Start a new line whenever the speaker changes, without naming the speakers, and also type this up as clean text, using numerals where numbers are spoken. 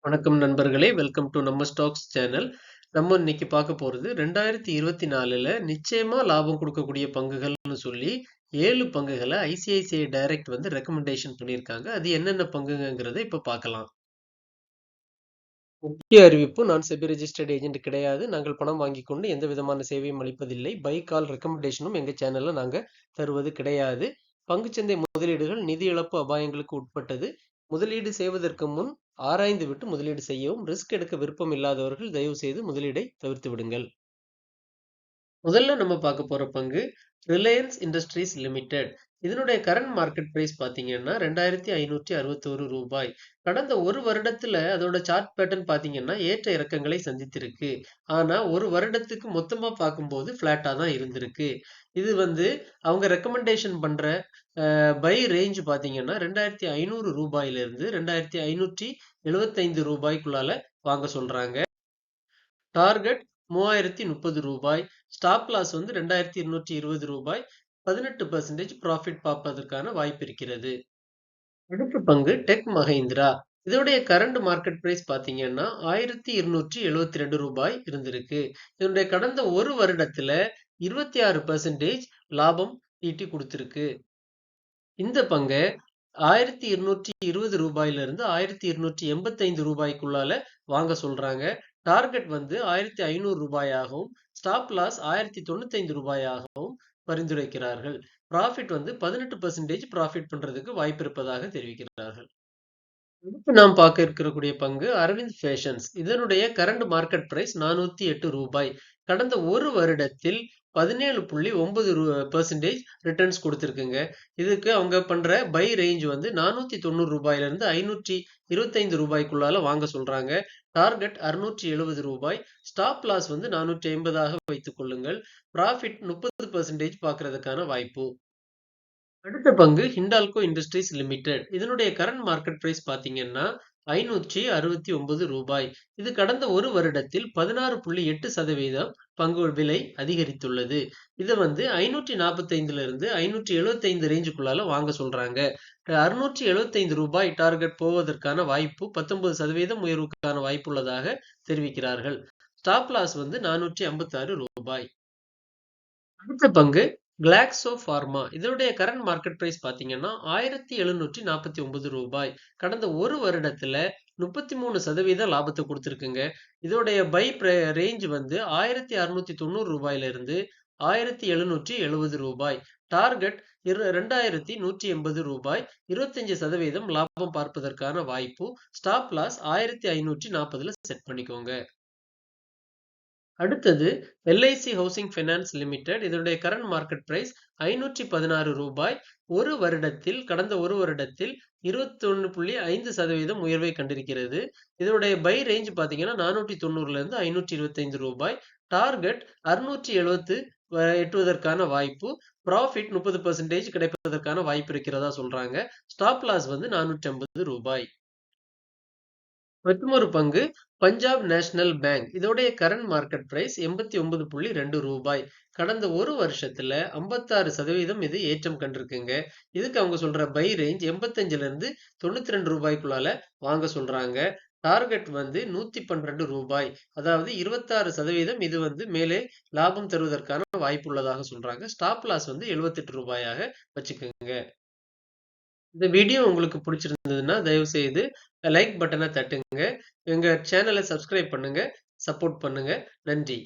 வணக்கம் நண்பர்களே! Welcome to நம்ம ஸ்டாக்ஸ் சேனல். நம்ம இன்னைக்கு பார்க்க போறது 2024ல நிச்சயமா லாபம் குடுக்கக்கூடிய பங்குகள்னு சொல்லி 7 பங்குகள ஐசிஐசிஐ டைரக்ட் வந்து ரெக்கமெண்டேஷன் பண்ணியிருக்காங்க. அது என்னென்ன பங்குங்கங்கிறத இப்ப பார்க்கலாம். முக்கிய அறிவிப்பு நான் செபி ரிஜிஸ்டர்ட் ஏஜென்ட் கிடையாது. நாங்கள் பணம் வாங்கிக் கொண்டு எந்த விதமான சேவையும் அளிப்பதில்லை. பை கால் ரெக்கமெண்டேஷனும் எங்க சேனல்ல நாங்க தருவது கிடையாது. பங்குச்சந்தை முதலீடுகள் நிதி இழப்பு அபாயங்களுக்கு உட்பட்டது. முதலீடு செய்வதற்கு முன் ஆராய்ந்து விட்டு முதலீடு செய்யவும். ரிஸ்க் எடுக்க விருப்பம் இல்லாதவர்கள் தயவு செய்து முதலீடை தவிர்த்து விடுங்கள். முதல்ல நம்ம பார்க்க போற பங்கு ரிலையன்ஸ் இண்டஸ்ட்ரீஸ் லிமிடெட். இதனுடைய கரண்ட் மார்க்கெட் பிரைஸ் பார்த்தீங்கன்னா ரூ. 2561. கடந்த ஒரு வருடத்துல அதோட சார்ட் பேட்டர்ன் பார்த்தீங்கன்னா ஏற்ற இறக்கங்களை சந்தித்திருக்கு. ஆனா ஒரு வருடத்துக்கு மொத்தமா பார்க்கும்போது ஃபிளாட்டா தான் இருந்திருக்கு. இது வந்து அவங்க ரெக்கமெண்டேஷன் பண்ற பை ரேஞ்ச் பார்த்தீங்கன்னா ரூ. 2500 ரூ. 2575 வாங்க சொல்றாங்க. டார்கெட் ரூ. 3030. ஸ்டாப் லாஸ் வந்து ரூ. 2220. 18% ப்ராஃபிட் பார்ப்பதற்கான வாய்ப்பு இருக்கிறது. அடுத்த பங்கு டெக் மஹிந்திரா. இதோடைய கரண்ட் மார்க்கெட் பிரைஸ் பார்த்தீங்கன்னா ரூ. 1272 இருந்திருக்கு. இதனுடைய கடந்த ஒரு வருடத்துல 26% லாபம் ஈட்டி கொடுத்திருக்கு. இந்த பங்க ரூ. 1220 ரூ. 1285 வாங்க சொல்றாங்க. டார்கெட் வந்து ரூ. 1500 ஸ்டாப் லாஸ் ரூ. 1095 பரிந்துரைக்கிறார்கள். ப்ராஃபிட் வந்து 18% ப்ராஃபிட் பண்றதுக்கு வாய்ப்பு இருப்பதாக தெரிவிக்கிறார்கள். அடுத்து நாம் பார்க்க இருக்கக்கூடிய பங்கு அரவிந்த் ஃபேஷன்ஸ். இதனுடைய கரண்ட் மார்க்கெட் பிரைஸ் ரூ. 408. கடந்த ஒரு வருடத்தில் 17.9% ரிட்டர்ன்ஸ் கொடுத்திருக்குங்க. இதுக்கு அவங்க பண்ற பை ரேஞ்ச் வந்து ரூ. 490 ரூ. 525 வாங்க சொல்றாங்க. டார்கெட் ரூ. 670. ஸ்டாப் லாஸ் வந்து 450 வைத்துக் கொள்ளுங்கள். ப்ராஃபிட் 30% பார்க்கறதுக்கான வாய்ப்பு. அடுத்த பங்கு ஹிண்டால்கோ இண்டஸ்ட்ரீஸ் லிமிடெட். இதனுடைய கரண்ட் மார்க்கெட் பிரைஸ் பார்த்தீங்கன்னா ரூ. 569. இது கடந்த ஒரு வருடத்தில் 16.8% பங்கு விலை அதிகரித்துள்ளது. இது வந்து 545 575 ரேஞ்சுக்குள்ளால வாங்க சொல்றாங்க. ரூ. 675 டார்கெட் போவதற்கான வாய்ப்பு 19% உயர்வுக்கான வாய்ப்பு உள்ளதாக தெரிவிக்கிறார்கள். ஸ்டாப் லாஸ் வந்து ரூ. 456. அடுத்த பங்கு கிளாக்ஸோ பார்மா. இதனுடைய கரண்ட் மார்க்கெட் பிரைஸ் பார்த்தீங்கன்னா ரூ. 1749. கடந்த ஒரு வருடத்துல 33% லாபத்தை கொடுத்திருக்குங்க. இதோடைய பை ரேஞ்ச் வந்து ரூ. 1770. டார்கெட் ரூ. 2180. 25% லாபம் பார்ப்பதற்கான வாய்ப்பு. ஸ்டாப் லாஸ் 1540 செட் பண்ணிக்கோங்க. அடுத்தது எல்ஐசி ஹவுசிங் ஃபைனான்ஸ் லிமிடெட். இதனுடைய கரண்ட் மார்க்கெட் பிரைஸ் ரூ. 516. கடந்த ஒரு வருடத்தில் 21.5% உயர்வை கண்டிருக்கிறது. இதனுடைய பை ரேஞ்ச் பார்த்தீங்கன்னா ரூ. 490 டார்கெட் 670 எட்டுவதற்கான வாய்ப்பு. ப்ராஃபிட் 30% கிடைப்பதற்கான வாய்ப்பு இருக்கிறதா சொல்றாங்க. ஸ்டாப் லாஸ் வந்து ரூ. 450. மற்றுமொரு பங்கு பஞ்சாப் நேஷனல் பேங்க். இதோடைய கரண்ட் மார்க்கெட் பிரைஸ் ரூ. 89.2. கடந்த ஒரு வருஷத்துல 56% இது ஏற்றம் கண்டிருக்குங்க. இதுக்கு அவங்க சொல்ற பை ரேஞ்ச் 85 ரூ. வாங்க சொல்றாங்க. டார்கெட் வந்து ரூ. 112. அதாவது 26% இது வந்து மேலே லாபம் தருவதற்கான வாய்ப்பு உள்ளதாக சொல்றாங்க. ஸ்டாப் லாஸ் வந்து ரூ. 78 வச்சுக்கோங்க. இந்த வீடியோ உங்களுக்கு பிடிச்சிருந்ததுன்னா தயவு செய்து லைக் பட்டனை தட்டுங்க. எங்க சேனலை சப்ஸ்கிரைப் பண்ணுங்க. சப்போர்ட் பண்ணுங்க. நன்றி.